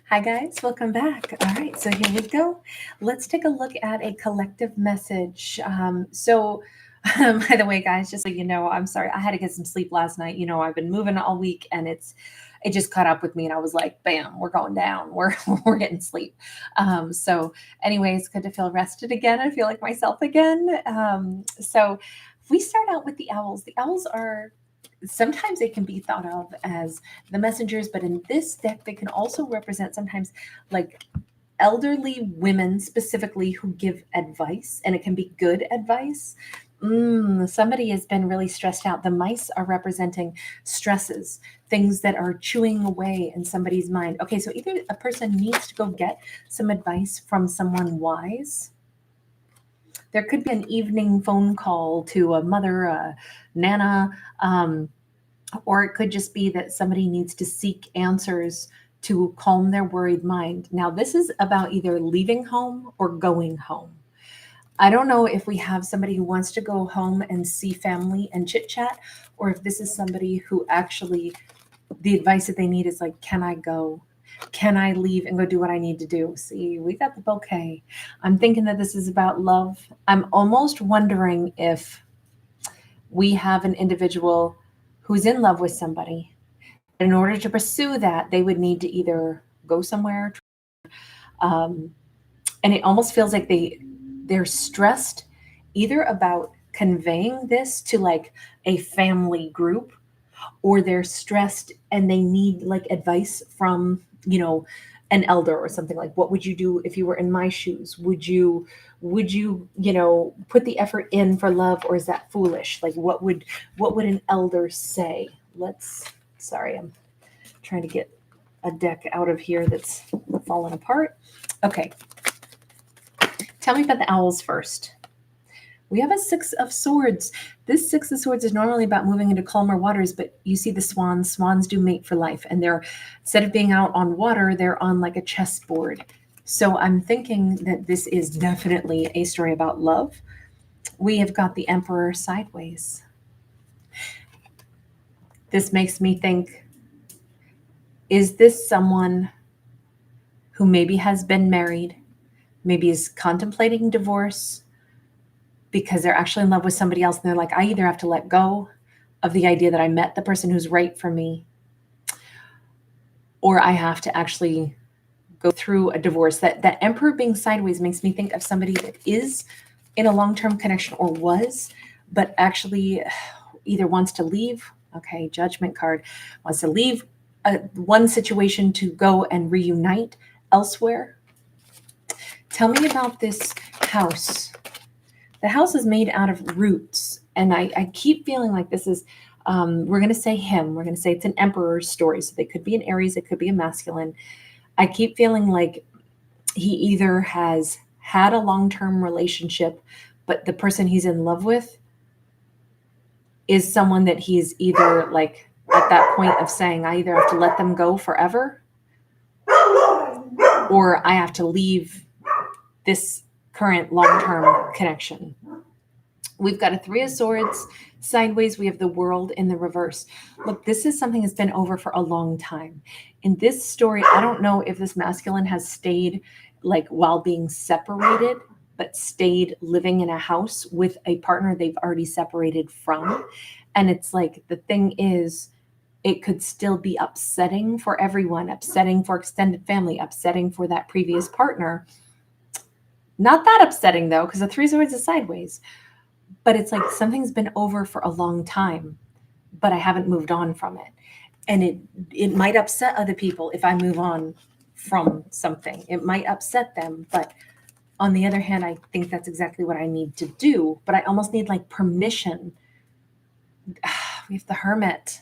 Hi guys, welcome back. All right, so here we go. Let's take a look at a collective message. By the way, guys, just so you know, I'm sorry, I had to get some sleep last night. You know, I've been moving all week, and it just caught up with me, and I was like, bam, we're going down. We're getting sleep. Anyway, it's good to feel rested again. I feel like myself again. If we start out with the owls are sometimes they can be thought of as the messengers, but in this deck, they can also represent sometimes like elderly women specifically who give advice, and it can be good advice. Somebody has been really stressed out. The mice are representing stresses, things that are chewing away in somebody's mind. Okay, so either a person needs to go get some advice from someone wise. There could be an evening phone call to a mother, a nana, or it could just be that somebody needs to seek answers to calm their worried mind. Now, this is about either leaving home or going home. I don't know if we have somebody who wants to go home and see family and chit chat, or if this is somebody who actually, the advice that they need is like, can I go? Can I leave and go do what I need to do? See, we got the bouquet. I'm thinking that this is about love. I'm almost wondering if we have an individual who's in love with somebody. In order to pursue that, they would need to either go somewhere, um, and it almost feels like they're stressed either about conveying this to like a family group, or they're stressed and they need like advice from an elder or something. Like, what would you do if you were in my shoes? Would you put the effort in for love, or is that foolish? Like, what would an elder say? Sorry, I'm trying to get a deck out of here that's fallen apart. Okay, tell me about the owls first. We have a Six of Swords. This Six of Swords is normally about moving into calmer waters, but you see the swans. Swans do mate for life, and they're, instead of being out on water, they're on like a chessboard. So I'm thinking that this is definitely a story about love. We have got the Emperor sideways. This makes me think, is this someone who maybe has been married, maybe is contemplating divorce, because they're actually in love with somebody else, and they're like, I either have to let go of the idea that I met the person who's right for me, or I have to actually go through a divorce. That Emperor being sideways makes me think of somebody that is in a long-term connection, or was, but actually either wants to leave. Okay, Judgment card, wants to leave one situation to go and reunite elsewhere. Tell me about this house. The house is made out of roots, and I keep feeling like this is, we're going to say him. We're going to say it's an emperor's story. So they could be an Aries, it could be a masculine. I keep feeling like he either has had a long-term relationship, but the person he's in love with is someone that he's either like at that point of saying, I either have to let them go forever, or I have to leave this current long-term connection. We've got a Three of Swords sideways. We have the World in the reverse. Look, this is something that's been over for a long time. In this story, I don't know if this masculine has stayed like while being separated, but stayed living in a house with a partner they've already separated from. And it's like, the thing is, it could still be upsetting for everyone, upsetting for extended family, upsetting for that previous partner. Not that upsetting though, because the Three of Swords is sideways. But it's like something's been over for a long time, but I haven't moved on from it. And it might upset other people if I move on from something. It might upset them, but on the other hand, I think that's exactly what I need to do. But I almost need like permission. We have the Hermit.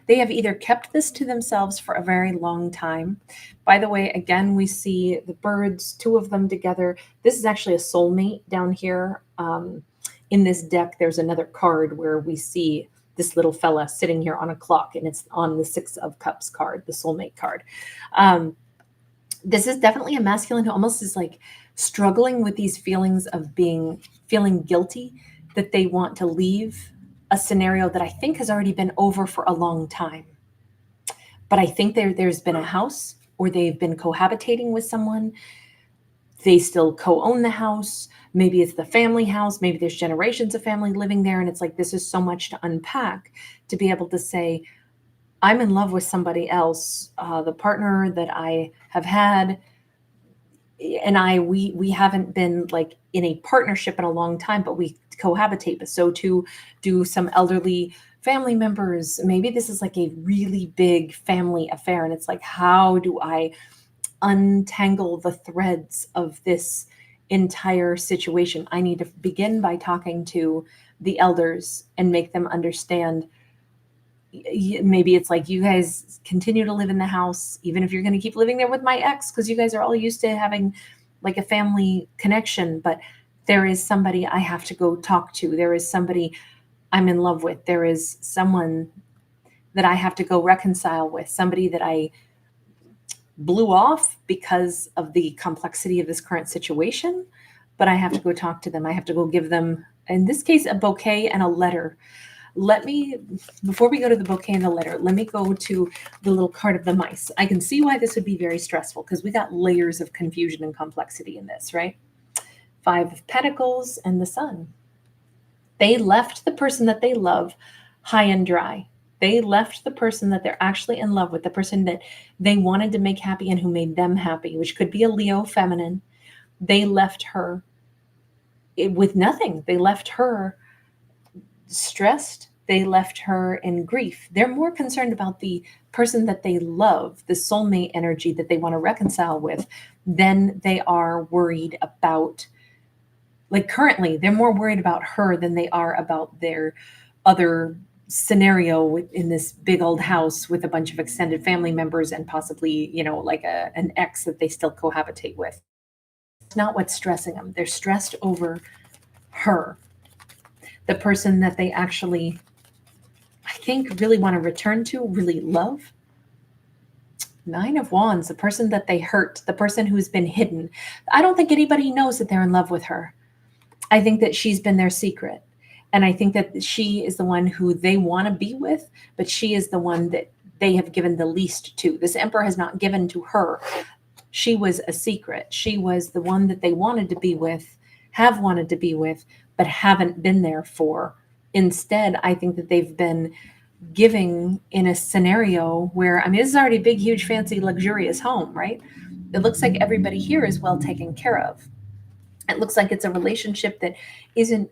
They have either kept this to themselves for a very long time. By the way, again, we see the birds, two of them together. This is actually a soulmate down here. In this deck, there's another card where we see this little fella sitting here on a clock, and it's on the Six of Cups card, the soulmate card. This is definitely a masculine who almost is like struggling with these feelings of feeling guilty, that they want to leave a scenario that I think has already been over for a long time. But I think there's been a house or they've been cohabitating with someone. They still co-own the house. Maybe it's the family house. Maybe there's generations of family living there. And it's like, this is so much to unpack to be able to say, I'm in love with somebody else. The partner that I have had and we haven't been like in a partnership in a long time, but we cohabitate. But so too do some elderly family members. Maybe this is like a really big family affair. And it's like, how do I untangle the threads of this entire situation? I need to begin by talking to the elders and make them understand. Maybe it's like, you guys continue to live in the house, even if you're going to keep living there with my ex, because you guys are all used to having like a family connection. But there is somebody I have to go talk to. There is somebody I'm in love with. There is someone that I have to go reconcile with, somebody that I blew off because of the complexity of this current situation. But I have to go talk to them. I have to go give them, in this case, a bouquet and a letter. Before we go to the bouquet and the letter, let me go to the little card of the mice. I can see why this would be very stressful, because we got layers of confusion and complexity in this, right? 5 of Pentacles and the Sun. They left the person that they love high and dry. They left the person that they're actually in love with, the person that they wanted to make happy and who made them happy, which could be a Leo feminine. They left her with nothing. They left her stressed. They left her in grief. They're more concerned about the person that they love, the soulmate energy that they want to reconcile with, than they are worried about. Like currently, they're more worried about her than they are about their other scenario in this big old house with a bunch of extended family members and possibly, like an ex that they still cohabitate with. It's not what's stressing them. They're stressed over her, the person that they actually, I think, really want to return to, really love. 9 of Wands, the person that they hurt, the person who's been hidden. I don't think anybody knows that they're in love with her. I think that she's been their secret. And I think that she is the one who they want to be with, but she is the one that they have given the least to. This Emperor has not given to her. She was a secret. She was the one that they wanted to be with, have wanted to be with, but haven't been there for. Instead, I think that they've been giving in a scenario where, this is already a big, huge, fancy, luxurious home, right? It looks like everybody here is well taken care of. It looks like it's a relationship that isn't,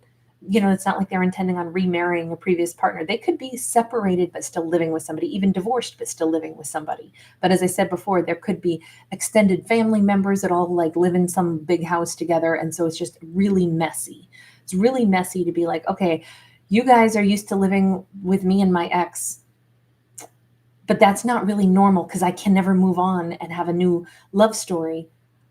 it's not like they're intending on remarrying a previous partner. They could be separated, but still living with somebody, even divorced, but still living with somebody. But as I said before, there could be extended family members that all like live in some big house together. And so it's just really messy. It's really messy to be like, okay, you guys are used to living with me and my ex, but that's not really normal because I can never move on and have a new love story.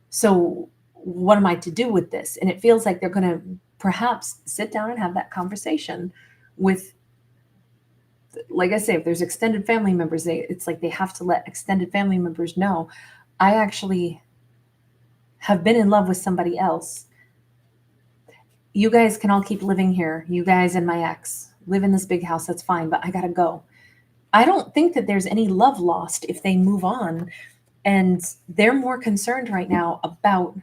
So what am I to do with this? And it feels like they're going to perhaps sit down and have that conversation with, like I say, if there's extended family members, it's like they have to let extended family members know, I actually have been in love with somebody else. You guys can all keep living here. You guys and my ex live in this big house. That's fine, but I got to go. I don't think that there's any love lost if they move on. And they're more concerned right now about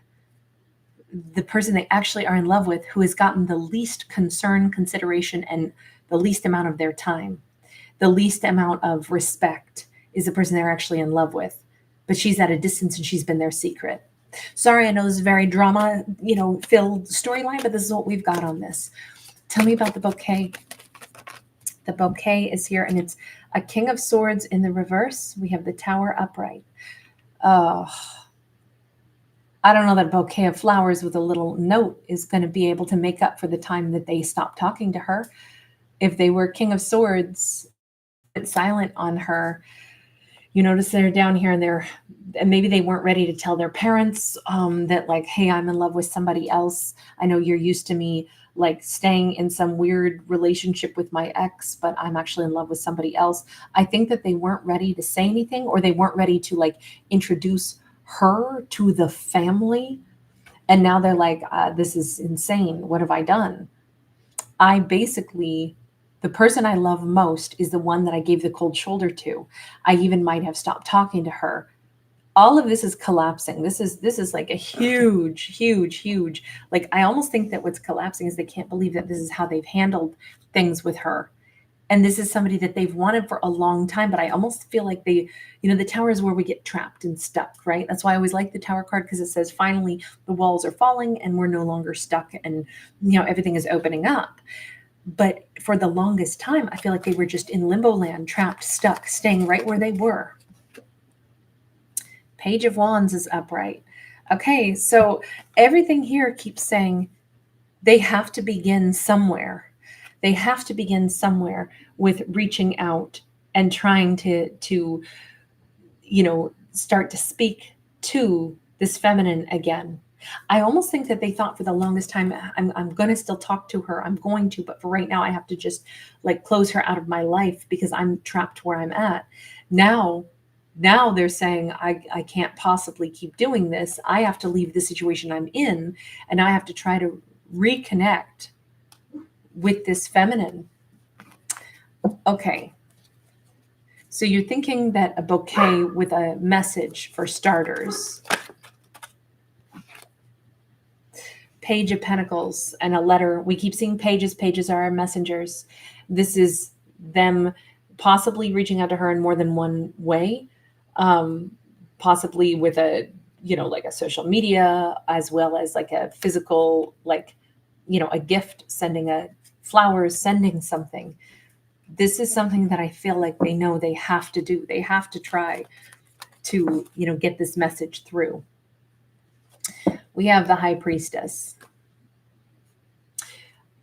the person they actually are in love with, who has gotten the least concern, consideration, and the least amount of their time. The least amount of respect is the person they're actually in love with. But she's at a distance and she's been their secret. Sorry, I know this is a very drama, filled storyline, but this is what we've got on this. Tell me about the bouquet. The bouquet is here, and it's a King of Swords in the reverse. We have the Tower upright. I don't know that a bouquet of flowers with a little note is going to be able to make up for the time that they stopped talking to her. If they were King of Swords, it's silent on her. You notice they're down here and maybe they weren't ready to tell their parents that like, hey, I'm in love with somebody else. I know you're used to me like staying in some weird relationship with my ex, but I'm actually in love with somebody else. I think that they weren't ready to say anything, or they weren't ready to like introduce her to the family. And now they're like, this is insane. What have I done? The person I love most is the one that I gave the cold shoulder to. I even might have stopped talking to her all of this is collapsing. This is like a huge, like, I almost think that what's collapsing is they can't believe that this is how they've handled things with her. And this is somebody that they've wanted for a long time, but I almost feel like they, the tower is where we get trapped and stuck, right? That's why I always like the tower card, because it says finally the walls are falling and we're no longer stuck, and everything is opening up. But for the longest time, I feel like they were just in limbo land, trapped, stuck, staying right where they were. Page of Wands is upright. Okay, so everything here keeps saying they have to begin somewhere. They have to begin somewhere with reaching out and trying to start to speak to this feminine again. I almost think that they thought for the longest time, I'm going to still talk to her. I'm going to, but for right now, I have to just like close her out of my life because I'm trapped where I'm at. Now they're saying, I can't possibly keep doing this. I have to leave the situation I'm in, and I have to try to reconnect with this feminine. Okay. So you're thinking that a bouquet with a message for starters. Page of Pentacles and a letter. We keep seeing pages. Pages are our messengers. This is them possibly reaching out to her in more than one way. Possibly with a, like a social media, as well as like a physical, like, a gift, sending a flowers, sending something. This is something that I feel like they know they have to do. They have to try to, get this message through. We have the High Priestess.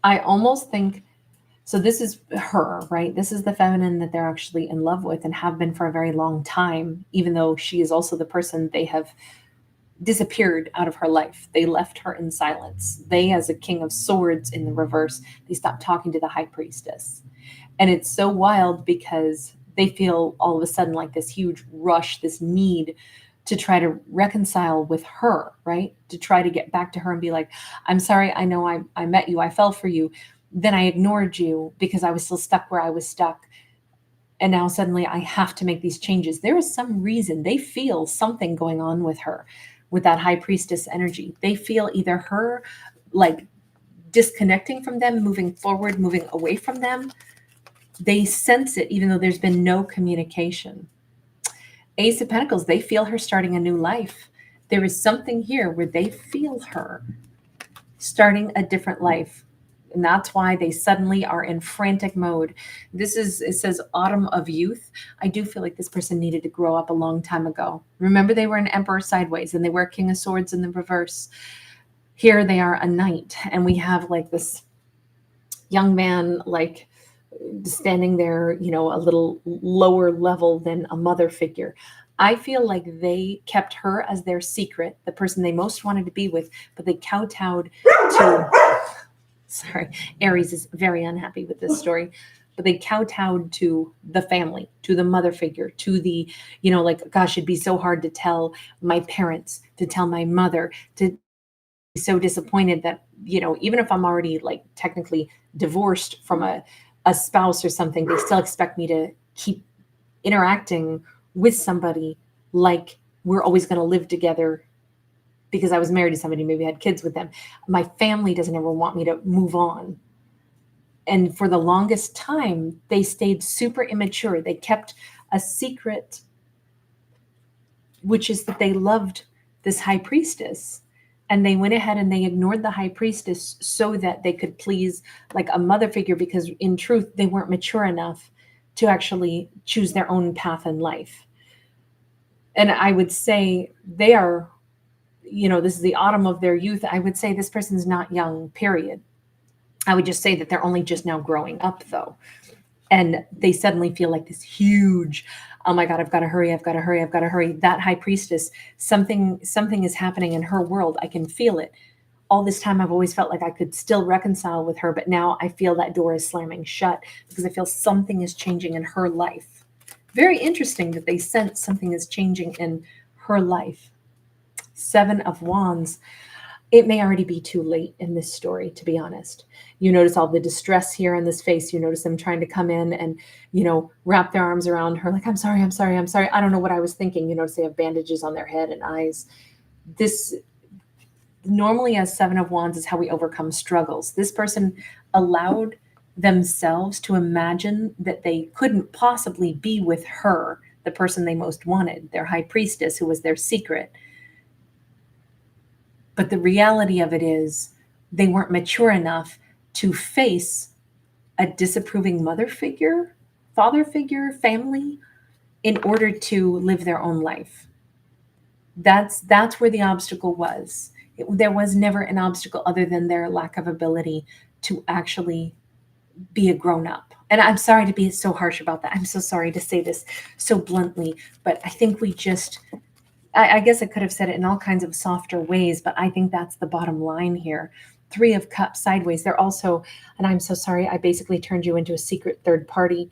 I almost think, so this is her, right? This is the feminine that they're actually in love with and have been for a very long time, even though she is also the person they have disappeared out of her life. They left her in silence. They, as a King of Swords in the reverse, they stopped talking to the High Priestess. And it's so wild because they feel all of a sudden like this huge rush, this need to try to reconcile with her, right? To try to get back to her and be like, I'm sorry, I know I met you, I fell for you. Then I ignored you because I was still stuck where I was stuck. And now suddenly I have to make these changes. There is some reason they feel something going on with her, with that High Priestess energy. They feel either her like disconnecting from them, moving forward, moving away from them. They sense it even though there's been no communication. Ace of Pentacles, they feel her starting a new life. There is something here where they feel her starting a different life. And that's why they suddenly are in frantic mode. It says autumn of youth. I do feel like this person needed to grow up a long time ago. Remember, they were an emperor sideways and they were King of Swords in the reverse. Here they are a knight, and we have like this young man, like standing there, a little lower level than a mother figure. I feel like they kept her as their secret, the person they most wanted to be with, but they kowtowed to, sorry, Aries is very unhappy with this story, but they kowtowed to the family, to the mother figure, to the, like, gosh, it'd be so hard to tell my parents, to tell my mother, to be so disappointed that, even if I'm already like technically divorced from a spouse or something, they still expect me to keep interacting with somebody like we're always going to live together because I was married to somebody, maybe had kids with them. My family doesn't ever want me to move on. And for the longest time, they stayed super immature. They kept a secret, which is that they loved this High Priestess. And they went ahead and they ignored the High Priestess so that they could please like a mother figure, because in truth, they weren't mature enough to actually choose their own path in life. And I would say they are, this is the autumn of their youth. I would say this person's not young, period. I would just say that they're only just now growing up, though. And they suddenly feel like this huge, oh my God, I've got to hurry, I've got to hurry, I've got to hurry. That High Priestess, something is happening in her world. I can feel it. All this time, I've always felt like I could still reconcile with her, but now I feel that door is slamming shut because I feel something is changing in her life. Very interesting that they sense something is changing in her life. 7 of Wands. it may already be too late in this story, to be honest. You notice all the distress here in this face. You notice them trying to come in and, wrap their arms around her like, I'm sorry, I'm sorry, I'm sorry. I don't know what I was thinking. You notice they have bandages on their head and eyes. This normally, as Seven of Wands, is how we overcome struggles. This person allowed themselves to imagine that they couldn't possibly be with her, the person they most wanted, their high priestess, who was their secret. But the reality of it is they weren't mature enough to face a disapproving mother figure, father figure, family, in order to live their own life. That's where the obstacle was. There was never an obstacle other than their lack of ability to actually be a grown up. And I'm sorry to be so harsh about that. I'm so sorry to say this so bluntly, but I think I guess I could have said it in all kinds of softer ways, but I think that's the bottom line here. Three of Cups sideways. They're also, and I'm so sorry, I basically turned you into a secret third party.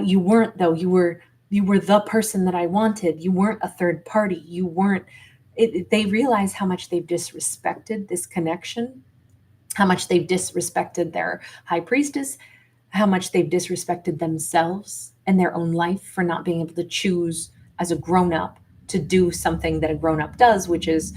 You weren't, though. You were the person that I wanted. You weren't a third party. You weren't. They realize how much they've disrespected this connection, how much they've disrespected their high priestess, how much they've disrespected themselves and their own life for not being able to choose as a grown-up to do something that a grown-up does, which is,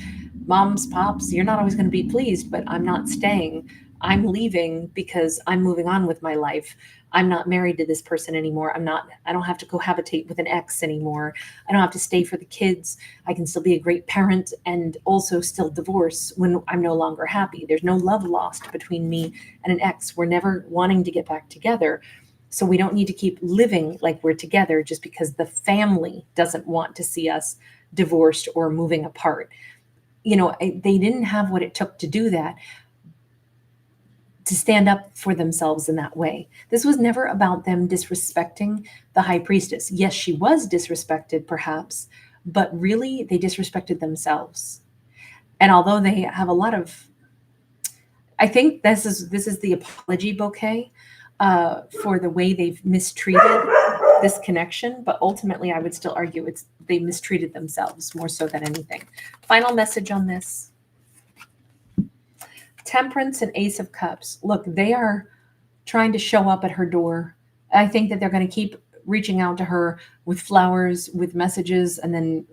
moms, pops, you're not always going to be pleased, but I'm not staying. I'm leaving because I'm moving on with my life. I'm not married to this person anymore. I don't have to cohabitate with an ex anymore. I don't have to stay for the kids. I can still be a great parent and also still divorce when I'm no longer happy. There's no love lost between me and an ex. We're never wanting to get back together. So we don't need to keep living like we're together just because the family doesn't want to see us divorced or moving apart. They didn't have what it took to do that, to stand up for themselves in that way. This was never about them disrespecting the high priestess. Yes, she was disrespected perhaps, but really they disrespected themselves. And although they have a lot of, I think this is the apology bouquet for the way they've mistreated this connection, but ultimately I would still argue they mistreated themselves more so than anything. Final message on this. Temperance and Ace of Cups. Look, they are trying to show up at her door. I think that they're going to keep reaching out to her with flowers, with messages, and then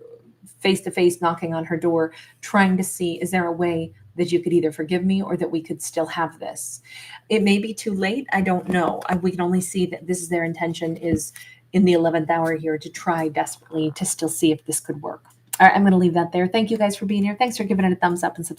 face-to-face knocking on her door, trying to see, is there a way that you could either forgive me or that we could still have this? It may be too late. I don't know. We can only see that this is their intention, is in the 11th hour here, to try desperately to still see if this could work. All right, I'm going to leave that there. Thank you guys for being here. Thanks for giving it a thumbs up and subscribe.